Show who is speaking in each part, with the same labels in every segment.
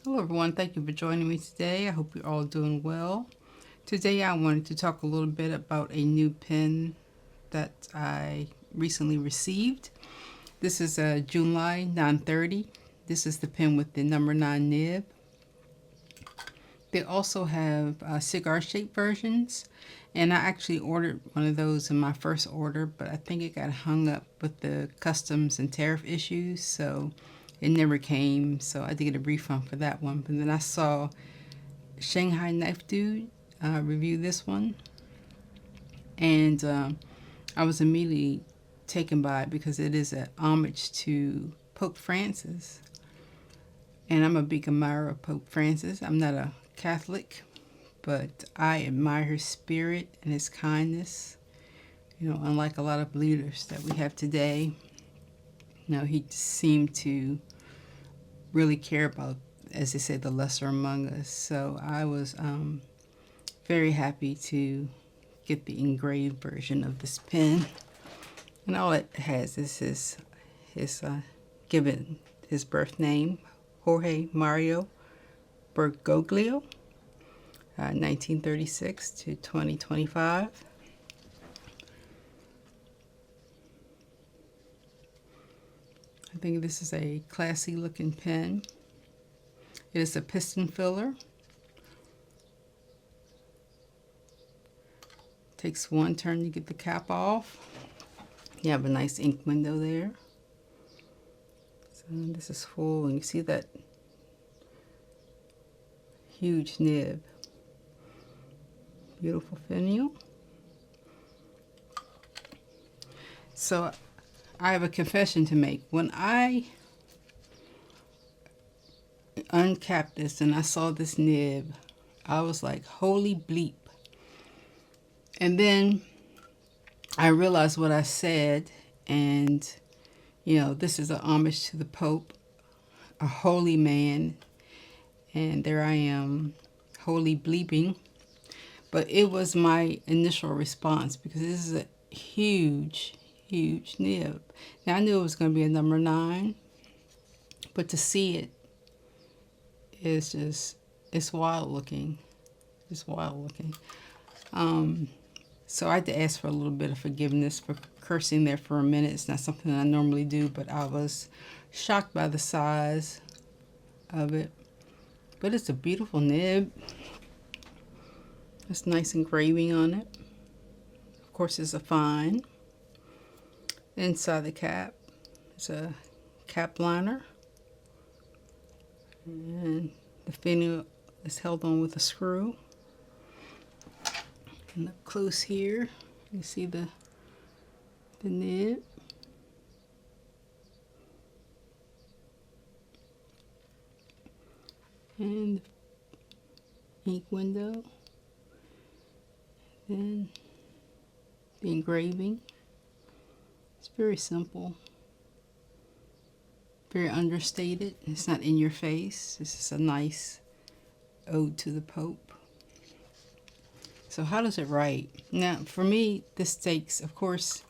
Speaker 1: Hello everyone, thank you for joining me today. I hope you're all doing well. Today I wanted to talk a little bit about a new pen that I recently received. This is a Junlai 930. This is the pen with the number 9 nib. They also have cigar shaped versions, and I actually ordered one of those in my first order, but I think it got hung up with the customs and tariff issues, so it never came. So I did get a refund for that one. But then I saw Shanghai Knife Dude review this one, and I was immediately taken by it because it is an homage to Pope Francis, and I'm a big admirer of Pope Francis. I'm not a Catholic, but I admire his spirit and his kindness. Unlike a lot of leaders that we have today, he seemed to really care about, as they say, the lesser among us. So I was very happy to get the engraved version of this pen. And all it has is his given his birth name, Jorge Mario Bergoglio, 1936 to 2025. I think this is a classy looking pen. It is a piston filler. Takes one turn to get the cap off. You have a nice ink window there. So this is full, and you see that huge nib. Beautiful finial. So I have a confession to make. When I uncapped this and I saw this nib, I was like, holy bleep. And then I realized what I said, and this is a homage to the Pope, a holy man, and there I am, holy bleeping. But it was my initial response because this is a huge, huge nib. Now I knew it was going to be a number 9, but to see it is just, it's wild looking. It's wild looking. So I had to ask for a little bit of forgiveness for cursing there for a minute. It's not something I normally do, but I was shocked by the size of it. But it's a beautiful nib. It's nice engraving on it. Of course, it's a fine. Inside the cap, it's a cap liner. And the finial is held on with a screw. And up close here, you see the nib. And the ink window. Then the engraving. It's very simple. Very understated. It's not in your face. This is a nice ode to the Pope. So how does it write? Now, for me, this takes, of course,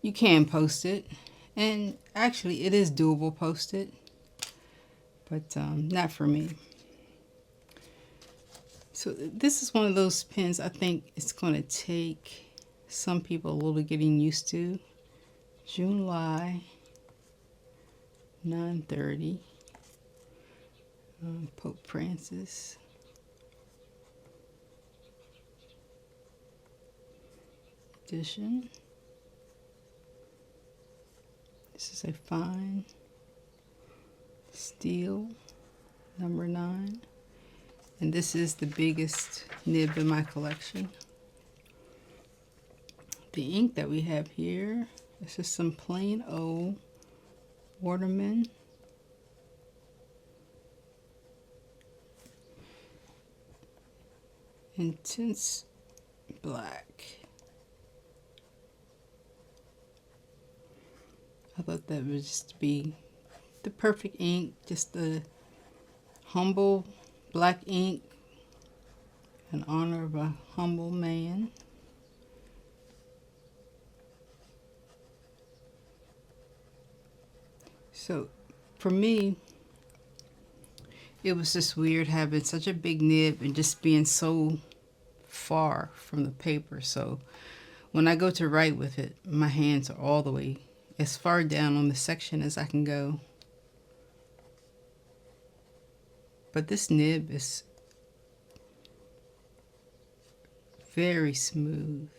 Speaker 1: you can post it. And actually, it is doable post-it. But not for me. So this is one of those pens I think it's going to take some people a little getting used to. Junlai 930. Pope Francis. Edition. This is a fine steel number 9, and this is the biggest nib in my collection. The ink that we have here is just some plain old Waterman. Intense black. I thought that would just be the perfect ink, just the humble black ink in honor of a humble man. So for me, It was just weird having such a big nib and just being so far from the paper. So when I go to write with it, my hands are all the way as far down on the section as I can go. But this nib is very smooth.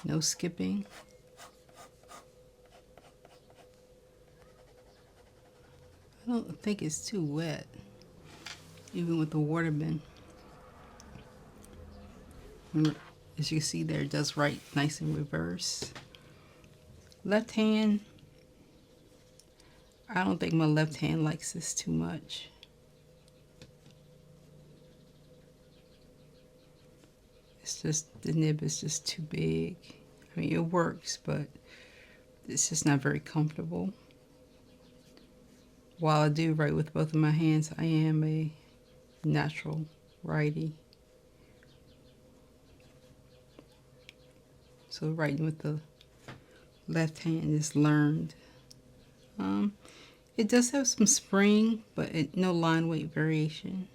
Speaker 1: No skipping. I don't think it's too wet, even with the water bin. As you can see there, it does write nice in reverse. Left hand, I don't think my left hand likes this too much. It's just, the nib is just too big. I mean, it works, but it's just not very comfortable. While I do write with both of my hands, I am a natural righty. So writing with the left hand is learned. It does have some spring, but no line weight variation.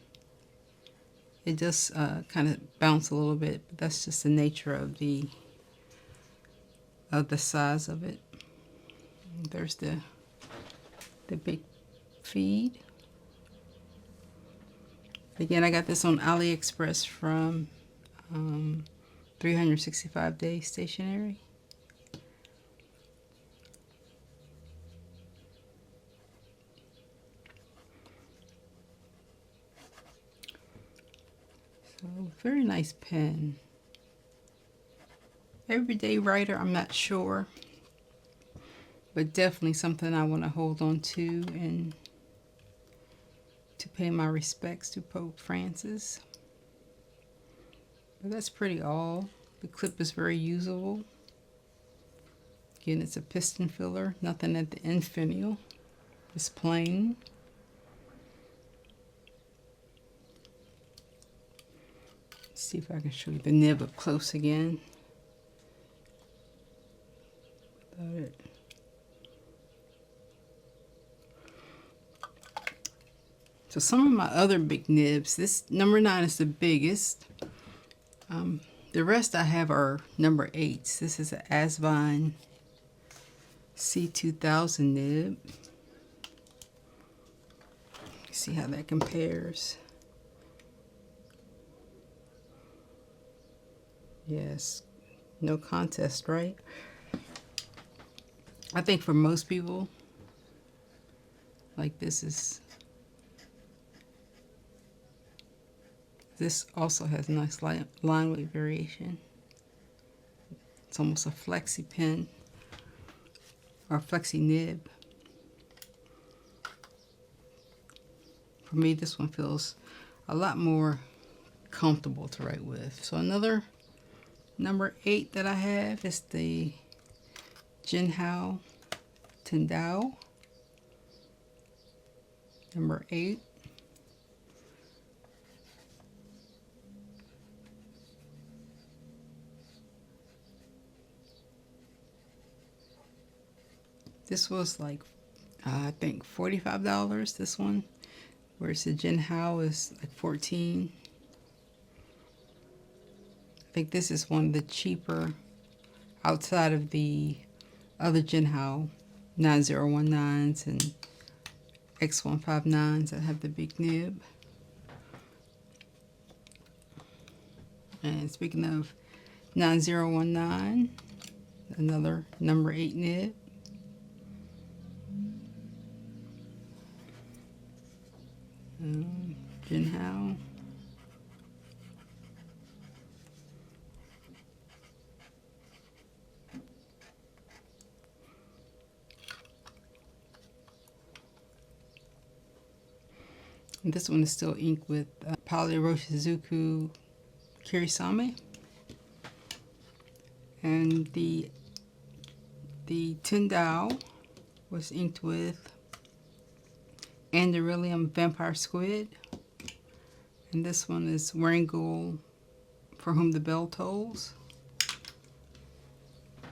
Speaker 1: It does kind of bounce a little bit, but that's just the nature of the size of it. There's the big feed. Again, I got this on AliExpress from 365 Days Stationery. So, very nice pen. Everyday writer, I'm not sure, but definitely something I want to hold on to and to pay my respects to Pope Francis. But that's pretty all. The clip is very usable. Again, it's a piston filler, nothing at the end finial. It's plain. Let's see if I can show you the nib up close again. Without it. So some of my other big nibs, this number 9 is the biggest. The rest I have are number 8s. This is an Asvine C2000 nib. See how that compares. Yes, no contest, right? I think for most people, like this also has nice line weight variation. It's almost a flexi pen or a flexi nib. For me, this one feels a lot more comfortable to write with. So another number 8 that I have is the Junlai Tendao. Number 8. This was like, I think $45, this one. Whereas the Junlai is like $14. I think this is one of the cheaper outside of the other Junlai 9019s and X159s that have the big nib. And speaking of 9019, another number 8 nib. Junlai. And this one is still inked with Poly Roshizuku Kirisame. And the Tendao was inked with Andorilium Vampire Squid. And this one is Wrangle For Whom the Bell Tolls.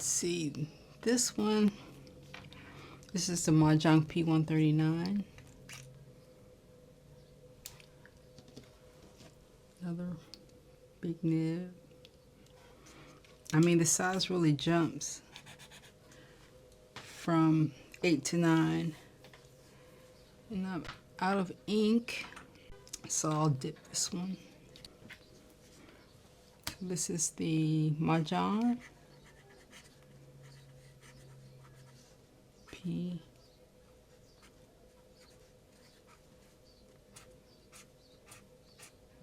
Speaker 1: Let's see, this one, this is the Mahjong P139. Another Big Nib. I mean, the size really jumps from 8 to 9. And I'm out of ink, so I'll dip this one. This is the Mahjong P.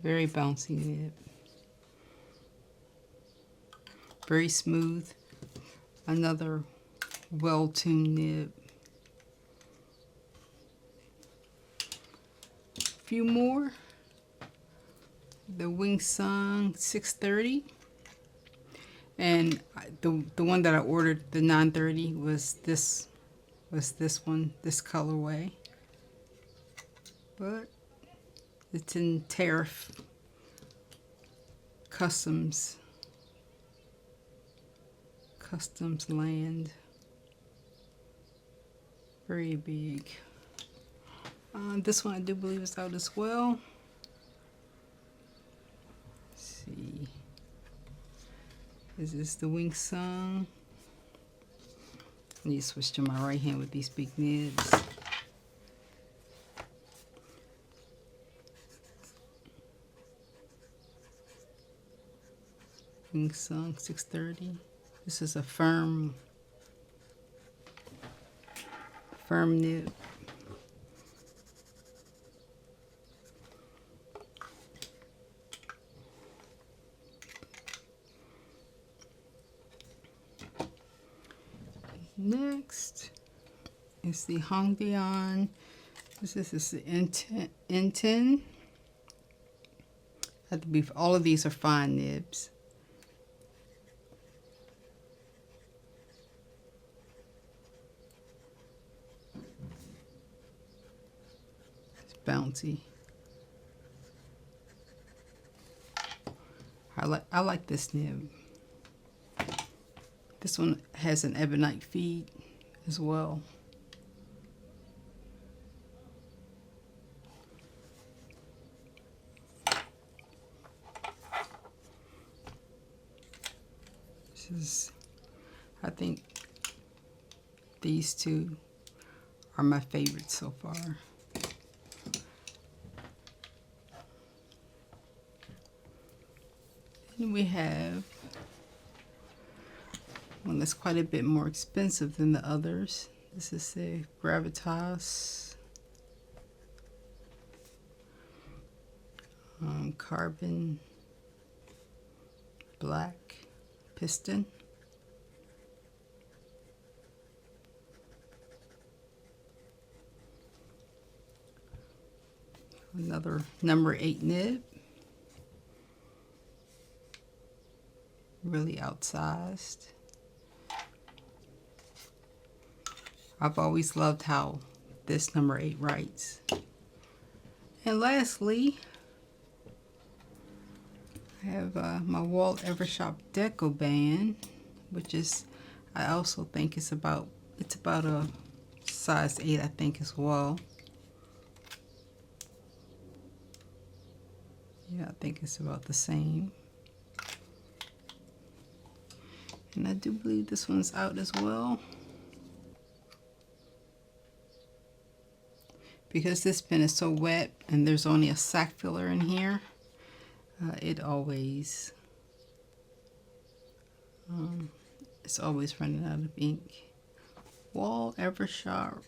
Speaker 1: Very bouncy nib. Very smooth. Another well-tuned nib. A few more. The Wingsung 630. And the one that I ordered, the 930, was this one, this colorway. But it's in tariff customs land. Very big. This one I do believe is out as well. Let's see. Is this the Wingsung? I need to switch to my right hand with these Big Nibs. Wingsung 630. This is a firm nib. Next is the Hongdian. This is the N10. Have to be, all of these are fine nibs. It's bouncy. I like this nib. This one has an ebonite feed as well. This is, I think these two are my favorites so far. And we have one that's quite a bit more expensive than the others. This is the Gravitas carbon black piston. Another number 8 nib. Really outsized. I've always loved how this number 8 writes. And lastly, I have my Walt Evershop Deco band, which is, I also think it's about a size 8, I think, as well. Yeah, I think it's about the same. And I do believe this one's out as well. Because this pen is so wet and there's only a sac filler in here, it's always running out of ink. Walt Evershop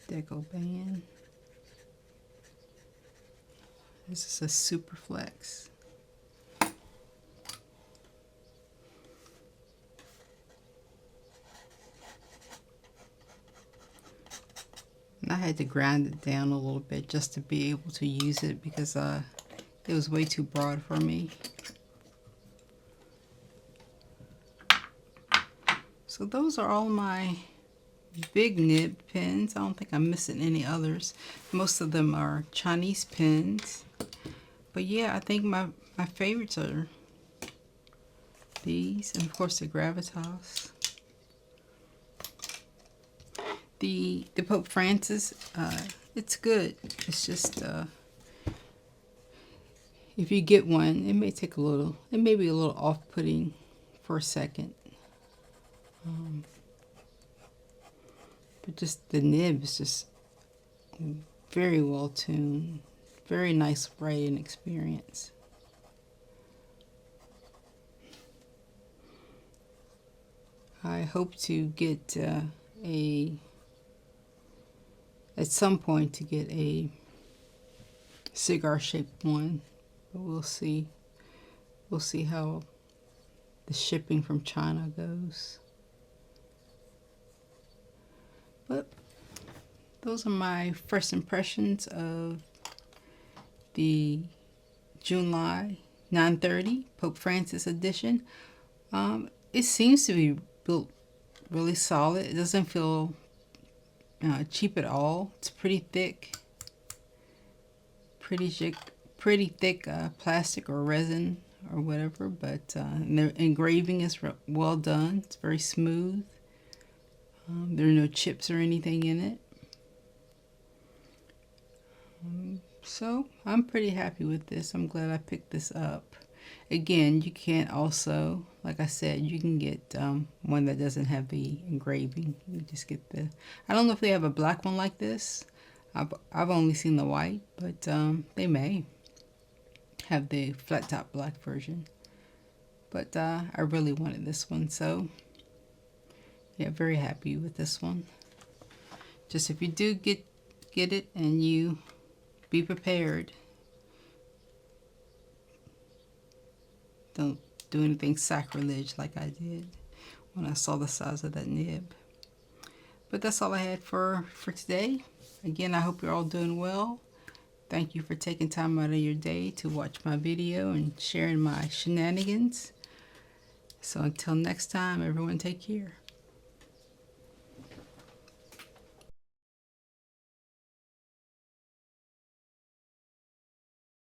Speaker 1: Deco band. This is a super flex. And I had to grind it down a little bit just to be able to use it because it was way too broad for me. So those are all my Big Nib pens. I don't think I'm missing any others. Most of them are Chinese pens. But yeah, I think My favorites are these, and of course the Gravitas. The Pope Francis, it's good. It's just if you get one, it may take a little, it may be a little off-putting for a second. But just the nib is just very well tuned. Very nice writing experience. I hope to get at some point to get a cigar-shaped one, but we'll see. We'll see how the shipping from China goes. But those are my first impressions of the Junlai 930 Pope Francis edition. It seems to be built really solid. It doesn't feel cheap at all. It's pretty thick, pretty thick plastic or resin or whatever. But the engraving is well done. It's very smooth. There are no chips or anything in it. So I'm pretty happy with this. I'm glad I picked this up. Again, you can also, like I said, you can get one that doesn't have the engraving. You just get the, I don't know if they have a black one like this. I've only seen the white, but they may have the flat top black version. But I really wanted this one, so yeah, very happy with this one. Just if you do get it, and you be prepared. Don't do anything sacrilege like I did when I saw the size of that nib. But that's all I had for today. Again, I hope you're all doing well. Thank you for taking time out of your day to watch my video and sharing my shenanigans. So until next time, everyone take care.